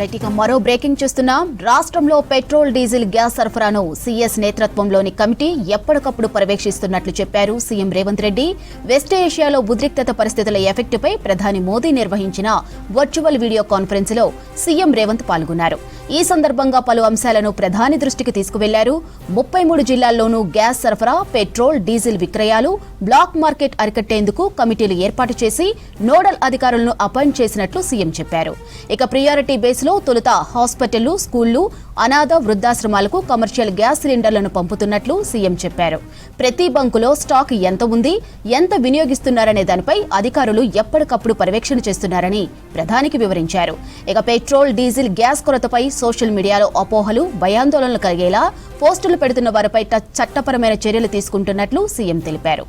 Right, మరో breaking చూస్తున్నాం. రాష్ట్రంలో పెట్రోల్ డీజిల్ గ్యాస్ సరఫరాను సీఎస్ నేతృత్వంలోని కమిటీ ఎప్పటికప్పుడు పర్యవేక్షిస్తున్నట్లు చెప్పారు సీఎం రేవంత్ రెడ్డి. వెస్ట్ ఏషియాలో ఉద్రిక్తత పరిస్థితుల ఎఫెక్టుపై ప్రధాని మోదీ నిర్వహించిన వర్చువల్ వీడియో కాన్ఫరెన్స్ లో సీఎం రేవంత్ పాల్గొన్నారు. ఈ సందర్భంగా పలు అంశాలను ప్రధాని దృష్టికి తీసుకువెళ్లారు. 33 జిల్లాల్లోనూ గ్యాస్ సరఫరా, పెట్రోల్, డీజిల్ విక్రయాలు, బ్లాక్ మార్కెట్ అరికట్టేందుకు కమిటీలు ఏర్పాటు చేసి నోడల్ అధికారులను అపాయింట్ చేసినట్లు సీఎం చెప్పారు. ఇక ప్రియారిటీ బేస్లో తొలుత హాస్పిటళ్లు, స్కూళ్లు, అనాథ వృద్ధాశ్రమాలకు కమర్షియల్ గ్యాస్ సిలిండర్లను పంపుతున్నట్లు సీఎం చెప్పారు. ప్రతి బంకులో స్టాక్ ఎంత ఉంది, ఎంత వినియోగిస్తున్నారనే దానిపై అధికారులు ఎప్పటికప్పుడు పర్యవేక్షణ చేస్తున్నారని ప్రధానికి వివరించారు. ఇక పెట్రోల్, డీజిల్, గ్యాస్ కొరతపై సోషల్ మీడియాలో అపోహలు, భయాందోళనలు కలిగేలా పోస్టులు పెడుతున్న వారిపై చట్టపరమైన చర్యలు తీసుకుంటున్నట్లు సీఎం తెలిపారు.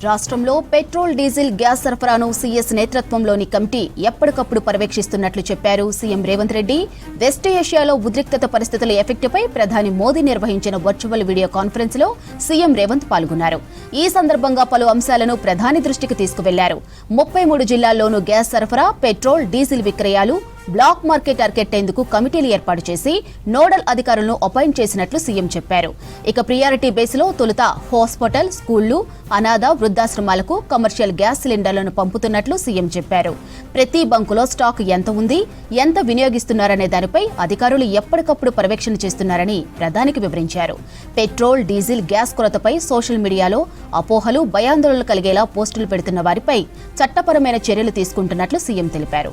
రాష్ట్రంలో పెట్రోల్, డీజిల్, గ్యాస్ సరఫరాను సీఎస్ నేతృత్వంలోని కమిటీ ఎప్పటికప్పుడు పర్యవేక్షిస్తున్నట్లు చెప్పారు సీఎం రేవంత్ రెడ్డి. వెస్ట్ ఏషియాలో ఉద్రిక్తత పరిస్థితుల ఎఫెక్టుపై ప్రధాని మోదీ నిర్వహించిన వర్చువల్ వీడియో కాన్ఫరెన్స్ లో సీఎం రేవంత్ పాల్గొన్నారు. ఈ సందర్భంగా పలు అంశాలను ప్రధాని దృష్టికి తీసుకువెళ్లారు. 33 జిల్లాల్లోనూ గ్యాస్ సరఫరా, పెట్రోల్, డీజిల్ విక్రయాలు, బ్లాక్ మార్కెట్ అరికెట్టేందుకు కమిటీలు ఏర్పాటు చేసి నోడల్ అధికారులను అపాయింట్ చేసినట్లు సీఎం చెప్పారు. ఇక ప్రియారిటీ బేస్లో తొలుత హాస్పిటల్, స్కూళ్లు, అనాథ వృద్ధాశ్రమాలకు కమర్షియల్ గ్యాస్ సిలిండర్లను పంపుతున్నట్లు సీఎం చెప్పారు. ప్రతి బంకులో స్టాక్ ఎంత ఉంది, ఎంత వినియోగిస్తున్నారనే దానిపై అధికారులు ఎప్పటికప్పుడు పర్యవేక్షణ చేస్తున్నారని ప్రధానికి వివరించారు. పెట్రోల్, డీజిల్, గ్యాస్ కొరతపై సోషల్ మీడియాలో అపోహలు, భయాందోళనలు కలిగేలా పోస్టులు పెడుతున్న వారిపై చట్టపరమైన చర్యలు తీసుకుంటున్నట్లు సీఎం తెలిపారు.